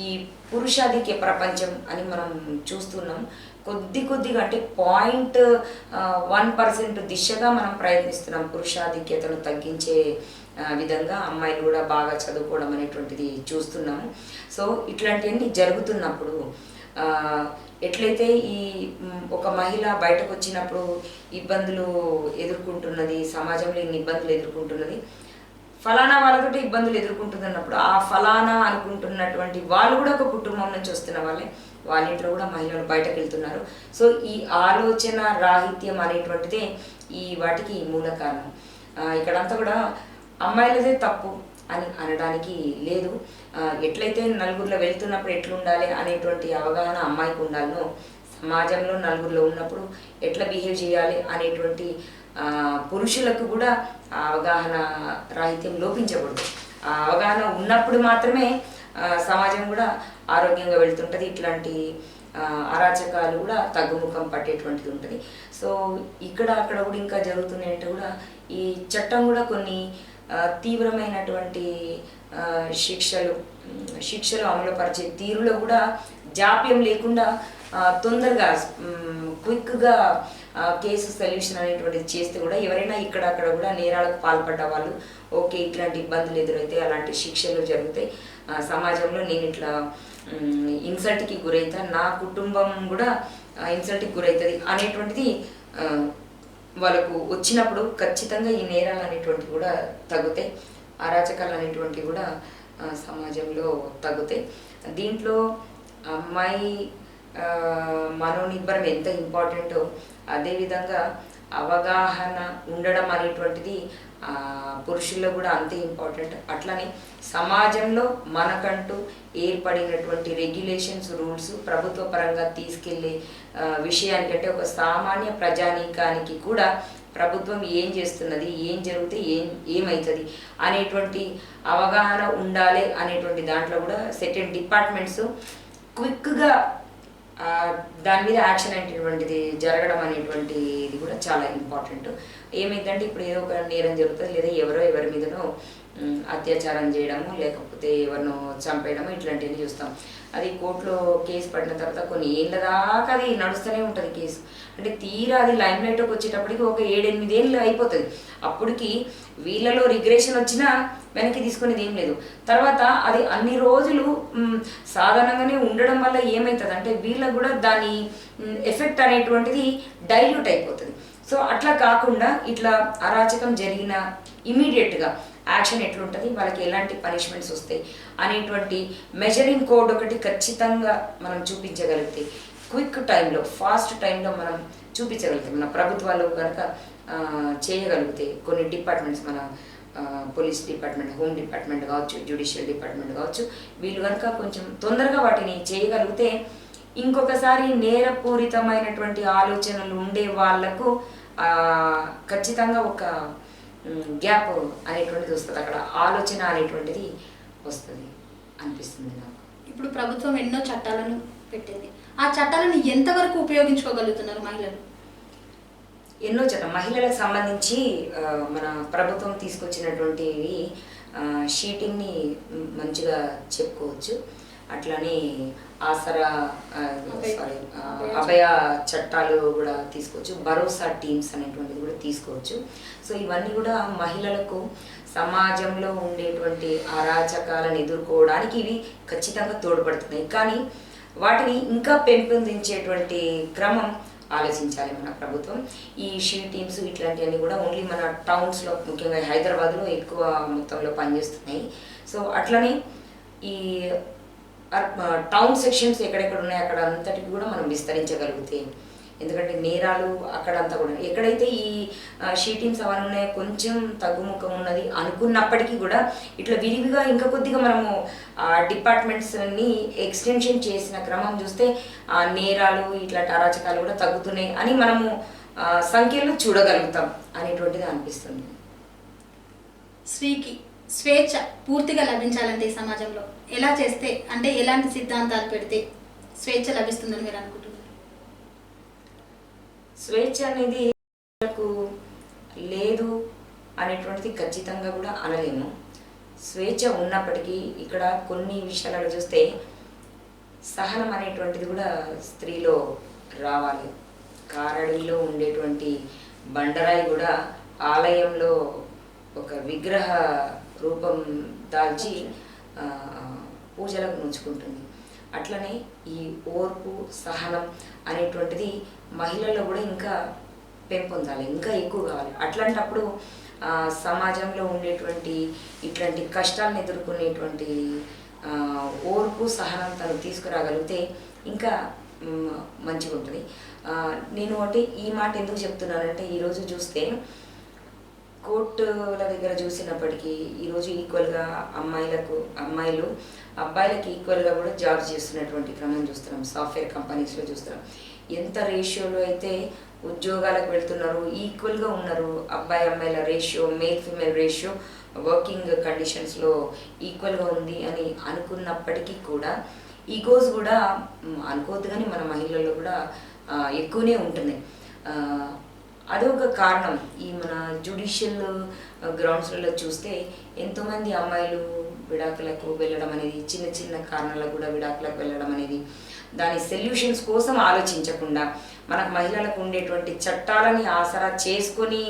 ఈ పురుషాధిక్య ప్రపంచం అని మనం చూస్తున్నాం. కొద్దిగా అంటే 0.1% దిశగా మనం ప్రయత్నిస్తున్నాం పురుషాధిక్యతను తగ్గించే విధంగా. అమ్మాయిలు కూడా బాగా చదువుకోవడం అనేటువంటిది చూస్తున్నాము. సో ఇట్లాంటివన్నీ జరుగుతున్నప్పుడు ఎట్లయితే ఈ ఒక మహిళ బయటకు వచ్చినప్పుడు ఇబ్బందులు ఎదుర్కొంటున్నది, సమాజంలో ఇన్ని ఇబ్బందులు ఎదుర్కొంటున్నది, ఫలానా వాళ్ళతో ఇబ్బందులు ఎదుర్కొంటున్నప్పుడు ఆ ఫలానా అనుకుంటున్నటువంటి వాళ్ళు కూడా ఒక కుటుంబం నుంచి వస్తున్న వాళ్ళే, వాళ్ళ ఇంట్లో కూడా మహిళలు బయటకు వెళ్తున్నారు. సో ఈ ఆలోచన రాహిత్యం అనేటువంటిదే ఈ వాటికి మూల కారణం. ఇక్కడంతా కూడా అమ్మాయిలదే తప్పు అని అనడానికి లేదు. ఎట్లయితే నలుగురిలో వెళ్తున్నప్పుడు ఎట్లుండాలి అనేటువంటి అవగాహన అమ్మాయికి ఉండాలనో, సమాజంలో నలుగురిలో ఉన్నప్పుడు ఎట్లా బిహేవ్ చేయాలి అనేటువంటి పురుషులకు కూడా ఆ అవగాహన రాహిత్యం లోపించకూడదు. ఆ అవగాహన ఉన్నప్పుడు మాత్రమే సమాజం కూడా ఆరోగ్యంగా వెళ్తుంటుంది. ఇట్లాంటి అరాచకాలు కూడా తగ్గుముఖం పట్టేటువంటిది ఉంటుంది. సో ఇక్కడ అక్కడ కూడా ఇంకా జరుగుతున్నాయంటే కూడా ఈ చట్టం కూడా కొన్ని తీవ్రమైనటువంటి శిక్షలు అమలుపరిచే తీరులో కూడా జాప్యం లేకుండా తొందరగా క్విక్గా కేసు సొల్యూషన్ అనేటువంటిది చేస్తే కూడా ఎవరైనా ఇక్కడ అక్కడ కూడా నేరాలకు పాల్పడ్డ వాళ్ళు ఓకే ఇట్లాంటి ఇబ్బందులు ఎదురైతే అలాంటి శిక్షలు జరుగుతాయి, సమాజంలో నేను ఇట్లా ఇన్సల్ట్కి గురైతా, నా కుటుంబం కూడా ఇన్సల్ట్కి గురవుతుంది అనేటువంటిది వాళ్ళకు వచ్చినప్పుడు ఖచ్చితంగా ఈ నేరాలు అనేటువంటివి కూడా తగ్గుతాయి, అరాచకాలు అనేటువంటివి కూడా సమాజంలో తగ్గుతాయి. దీంట్లో అమ్మాయి మనోనిబ్బరం ఎంత ఇంపార్టెంటో అదేవిధంగా అవగాహన ఉండడం అనేటువంటిది పురుషుల్లో కూడా అంతే ఇంపార్టెంట్. అట్లనే సమాజంలో మనకంటూ ఏర్పడినటువంటి రెగ్యులేషన్స్, రూల్స్ ప్రభుత్వ పరంగా తీసుకెళ్లే విషయానికంటే ఒక సామాన్య ప్రజానీకానికి కూడా ప్రభుత్వం ఏం చేస్తున్నది, ఏం జరిగితే ఏమవుతుంది అనేటువంటి అవగాహన ఉండాలి అనేటువంటి దాంట్లో కూడా సెర్టెన్ డిపార్ట్మెంట్స్ క్విక్గా దాని మీద యాక్షన్ అనేటువంటిది జరగడం అనేటువంటిది కూడా చాలా ఇంపార్టెంట్. ఏమైందంటే ఇప్పుడు ఏదో ఒక నేరం జరుగుతుంది, లేదా ఎవరి మీదనో అత్యాచారం చేయడము, లేకపోతే ఎవరినో చంపేయడము, ఇట్లాంటివన్నీ చూస్తాం. అది కోర్టులో కేసు పడిన తర్వాత కొన్ని ఏళ్ళ దాకా అది నడుస్తూనే ఉంటుంది కేసు. అంటే తీరా అది లైమ్ లైట్లోకి వచ్చేటప్పటికి ఒక 7-8 ఏళ్ళు అయిపోతుంది. అప్పటికి వీళ్ళలో రిగ్రెషన్ వచ్చినా వెనక్కి తీసుకునేది ఏం లేదు. తర్వాత అది అన్ని రోజులు సాధారణంగానే ఉండడం వల్ల ఏమవుతుంది అంటే వీళ్ళకు కూడా దాని ఎఫెక్ట్ అనేటువంటిది డైల్యూట్ అయిపోతుంది. సో అట్లా కాకుండా ఇట్లా అరాచకం జరిగిన ఇమీడియట్గా యాక్షన్ ఎట్లుంటుంది, వాళ్ళకి ఎలాంటి పనిష్మెంట్స్ వస్తాయి అనేటువంటి మెజరింగ్ కోడ్ ఒకటి ఖచ్చితంగా మనం చూపించగలిగితే క్విక్ టైంలో ఫాస్ట్ టైంలో మనం చూపించగలుగుతాం. మన ప్రభుత్వాలు కనుక చేయగలిగితే కొన్ని డిపార్ట్మెంట్స్, మన పోలీస్ డిపార్ట్మెంట్, హోమ్ డిపార్ట్మెంట్ కావచ్చు, జ్యుడిషియల్ డిపార్ట్మెంట్ కావచ్చు, వీళ్ళు కనుక కొంచెం తొందరగా వాటిని చేయగలిగితే ఇంకొకసారి నేరపూరితమైనటువంటి ఆలోచనలు ఉండే వాళ్లకు ఖచ్చితంగా ఒక గ్యాప్ అనేటువంటిది వస్తుంది, అక్కడ ఆలోచన అనేటువంటిది వస్తుంది అనిపిస్తుంది నాకు. ఇప్పుడు ప్రభుత్వం ఎన్నో చట్టాలను పెట్టింది, ఆ చట్టాలను ఎంతవరకు ఉపయోగించుకోగలుగుతున్నారు మహిళలు? ఎన్నో మహిళలకు సంబంధించి మన ప్రభుత్వం తీసుకొచ్చినటువంటివి షీటింగ్ని మంచిగా చెప్పుకోవచ్చు. అట్లానే ఆసరా అభయ చట్టాలు కూడా తీసుకోవచ్చు, భరోసా టీమ్స్ అనేటువంటిది కూడా తీసుకోవచ్చు. సో ఇవన్నీ కూడా మహిళలకు సమాజంలో ఉండేటువంటి అరాచకాలను ఎదుర్కోవడానికి ఇవి ఖచ్చితంగా తోడ్పడుతున్నాయి. కానీ వాటిని ఇంకా పెంపొందించేటువంటి క్రమం ఆలోచించాలి మన ప్రభుత్వం. ఈ షీ టీమ్స్ ఇట్లాంటివన్నీ కూడా ఓన్లీ మన టౌన్స్లో, ముఖ్యంగా హైదరాబాద్లో ఎక్కువ మొత్తంలో పనిచేస్తున్నాయి. సో అట్లనే ఈ టౌన్ సెక్షన్స్ ఎక్కడెక్కడ ఉన్నాయో అక్కడ అంతటికి కూడా మనం విస్తరించగలిగితే, ఎందుకంటే నేరాలు అక్కడంతా కూడా ఎక్కడైతే ఈ షీ టీమ్స్ అవన్నీ ఉన్నాయో కొంచెం తగ్గుముఖం ఉన్నది అనుకున్నప్పటికీ కూడా ఇట్లా విరివిగా ఇంకా కొద్దిగా మనము డిపార్ట్మెంట్స్ని ఎక్స్టెన్షన్ చేసిన క్రమం చూస్తే ఆ నేరాలు ఇట్లాంటి అరాచకాలు కూడా తగ్గుతున్నాయి అని మనము సంఖ్యలు చూడగలుగుతాం అనేటువంటిది అనిపిస్తుంది. స్త్రీకి స్వేచ్ఛ పూర్తిగా లభించాలంటే ఈ సమాజంలో ఎలా చేస్తే, అంటే ఎలాంటి సిద్ధాంతాలు పెడితే స్వేచ్ఛ లభిస్తుందని మీరు అనుకుంటున్నారు? స్వేచ్ఛ అనేది లేదు అనేటువంటిది ఖచ్చితంగా కూడా అనలేము. స్వేచ్ఛ ఉన్నప్పటికీ ఇక్కడ కొన్ని విషయాలలో చూస్తే సహనం అనేటువంటిది కూడా స్త్రీలో రావాలి. కారడిలో ఉండేటువంటి బండరాయి కూడా ఆలయంలో ఒక విగ్రహ రూపం దాల్చి పూజలకు నుంచుకుంటుంది. అట్లనే ఈ ఓర్పు, సహనం అనేటువంటిది మహిళల్లో కూడా ఇంకా పెంపొందాలి, ఇంకా ఎక్కువ కావాలి. అట్లాంటప్పుడు సమాజంలో ఉండేటువంటి ఇట్లాంటి కష్టాలను ఎదుర్కొనేటువంటి ఓర్పు, సహనం తను తీసుకురాగలిగితే ఇంకా మంచిగా ఉంటుంది. నేను అంటే ఈ మాట ఎందుకు చెప్తున్నానంటే, ఈరోజు చూస్తే కోర్టుల దగ్గర చూసినప్పటికీ ఈరోజు ఈక్వల్గా అమ్మాయిలు అబ్బాయిలకి ఈక్వల్గా కూడా జాబ్ చేస్తున్నటువంటి క్రమం చూస్తున్నాం. సాఫ్ట్వేర్ కంపెనీస్లో చూస్తున్నాం. ఎంత రేషియోలో అయితే ఉద్యోగాలకు వెళ్తున్నారు, ఈక్వల్గా ఉన్నారు. అమ్మాయిల ratio, male female ratio working కండిషన్స్లో ఈక్వల్గా ఉంది అని అనుకున్నప్పటికీ కూడా ఈగోస్ కూడా అనుకోవద్దు, కానీ మన మహిళల్లో కూడా ఎక్కువనే ఉంటున్నాయి. అదొక కారణం. ఈ మన జ్యుడిషియల్ గ్రౌండ్స్లలో చూస్తే ఎంతోమంది అమ్మాయిలు విడాకులకు వెళ్ళడం అనేది, చిన్న చిన్న కారణాలకు కూడా విడాకులకు వెళ్ళడం అనేది, దాని సొల్యూషన్స్ కోసం ఆలోచించకుండా మనకు మహిళలకు ఉండేటువంటి చట్టాలని ఆసరా చేసుకొని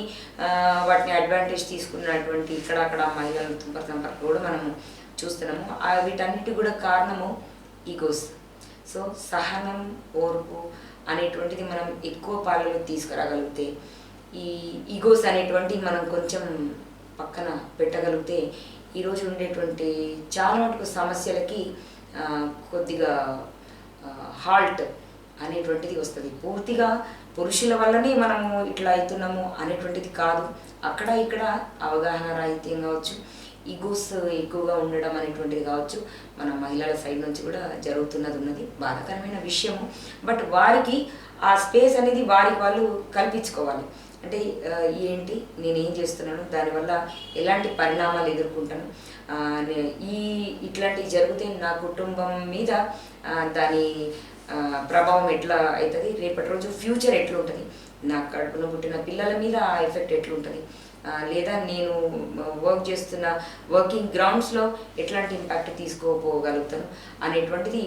వాటిని అడ్వాంటేజ్ తీసుకున్నటువంటి ఇక్కడక్కడ మహిళలు తుంపర కూడా మనము చూస్తున్నాము. వీటన్నిటి కూడా కారణము ఈగోస్. సో సహనం, ఓర్పు అనేటువంటిది మనం ఎక్కువ పాలలో తీసుకురాగలిగితే, ఈ ఈగోస్ అనేటువంటి మనం కొంచెం పక్కన పెట్టగలిగితే ఈరోజు ఉండేటువంటి చాలా మటుకు సమస్యలకి కొద్దిగా హాల్ట్ అనేటువంటిది వస్తుంది. పూర్తిగా పురుషుల వల్లనే మనము ఇట్లా అవుతున్నాము అనేటువంటిది కాదు. అక్కడ ఇక్కడ అవగాహన రాహిత్యం కావచ్చు, ఈగోస్ ఎక్కువగా ఉండడం అనేటువంటిది కావచ్చు, మన మహిళల సైడ్ నుంచి కూడా జరుగుతున్నది బాధాకరమైన విషయము. బట్ వారికి ఆ స్పేస్ అనేది వారికి వాళ్ళు కల్పించుకోవాలి. అంటే ఏంటి, నేనేం చేస్తున్నాను, దానివల్ల ఎలాంటి పరిణామాలు ఎదుర్కొంటాను, ఇట్లాంటివి జరిగితే నా కుటుంబం మీద దాని ప్రభావం ఎట్లా అవుతుంది, రేపటి రోజు ఫ్యూచర్ ఎట్లుంటుంది, నా కడుపున పుట్టిన పిల్లల మీద ఆ ఎఫెక్ట్ ఎట్లుంటుంది, లేదా నేను వర్క్ చేస్తున్న వర్కింగ్ గ్రౌండ్స్లో ఎట్లాంటి ఇంపాక్ట్ తీసుకోపోగలుగుతాను అనేటువంటిది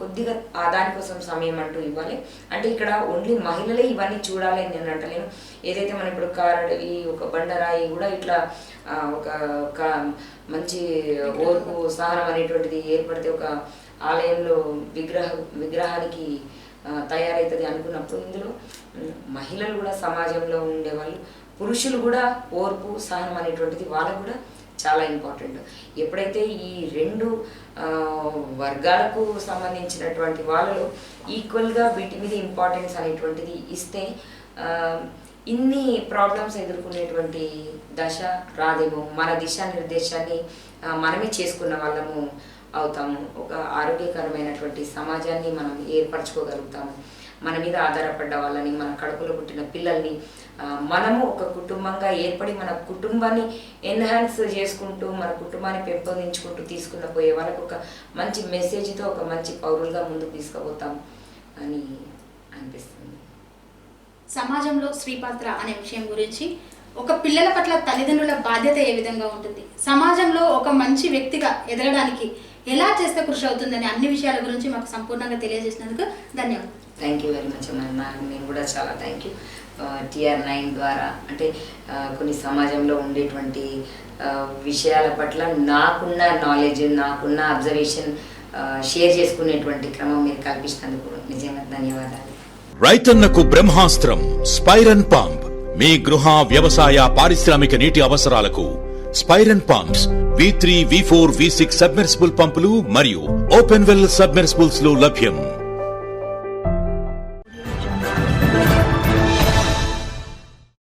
కొద్దిగా దానికోసం సమయం అంటూ ఇవ్వాలి. అంటే ఇక్కడ ఓన్లీ మహిళలే ఇవన్నీ చూడాలి అని నేను అంటలేను. ఏదైతే మనం ఇప్పుడు కారడవి, ఒక బండరాయి కూడా ఇట్లా ఒక మంచి ఓర్పు, సహనం అనేటువంటిది ఏర్పడితే ఒక ఆలయంలో విగ్రహానికి తయారవుతుంది అనుకున్నప్పుడు ఇందులో మహిళలు కూడా సమాజంలో ఉండేవాళ్ళు, పురుషులు కూడా ఓర్పు, సహనం అనేటువంటిది వాళ్ళకు కూడా చాలా ఇంపార్టెంట్. ఎప్పుడైతే ఈ రెండు వర్గాలకు సంబంధించినటువంటి వాళ్ళలో ఈక్వల్గా వీటి మీద ఇంపార్టెన్స్ అనేటువంటిది ఇస్తే ఇన్ని ప్రాబ్లమ్స్ ఎదుర్కొనేటువంటి దశ రాదేమో. మన దిశానిర్దేశాన్ని మనమే చేసుకున్న వాళ్ళము అవుతాము. ఒక ఆరోగ్యకరమైనటువంటి సమాజాన్ని మనం ఏర్పరచుకోగలుగుతాము. మన మీద ఆధారపడ్డ వాళ్ళని, మన కడుపులో పుట్టిన పిల్లల్ని మనము ఒక కుటుంబంగా ఏర్పడి మన కుటుంబాన్ని ఎన్హాన్స్ చేసుకుంటూ, మన కుటుంబాన్ని పెంపొందించుకుంటూ తీసుకున్న పోయే వాళ్ళకు ఒక మంచి మెసేజ్తో ఒక మంచి పౌరులుగా ముందుకు తీసుకుపోతాం అని అనిపిస్తుంది. సమాజంలో స్త్రీ పాత్ర అనే విషయం గురించి, ఒక పిల్లల పట్ల తల్లిదండ్రుల బాధ్యత ఏ విధంగా ఉంటుంది, సమాజంలో ఒక మంచి వ్యక్తిగా ఎదగడానికి ఎలా చేస్తే కృషి అవుతుందని అన్ని విషయాల గురించి మాకు సంపూర్ణంగా తెలియజేసినందుకు ధన్యవాదాలు. థ్యాంక్ యూ వెరీ మచ్ అమ్మ. నేను కూడా చాలా థ్యాంక్ యూ. TR9 ద్వారా అంటే కొన్ని సమాజంలో ఉండేటువంటి విషయాల పట్ల నాకున్న నాలెడ్జ్, నాకున్న అబ్జర్వేషన్ షేర్ చేసుకునేటువంటి క్రమం మీరు కల్పించినందుకు నిజంగా ధన్యవాదాలు. రైతన్నకు బ్రహ్మాస్త్రం స్పైరన్ పంప్. మీ గృహ, వ్యవసాయ, పారిశ్రామిక నీటి అవసరాలకు స్పైరన్ pumps V3, V4, V6 submersible పంపులు మరియు ఓపెన్ వెల్ సబ్మెర్సిబుల్స్ లో లభ్యం.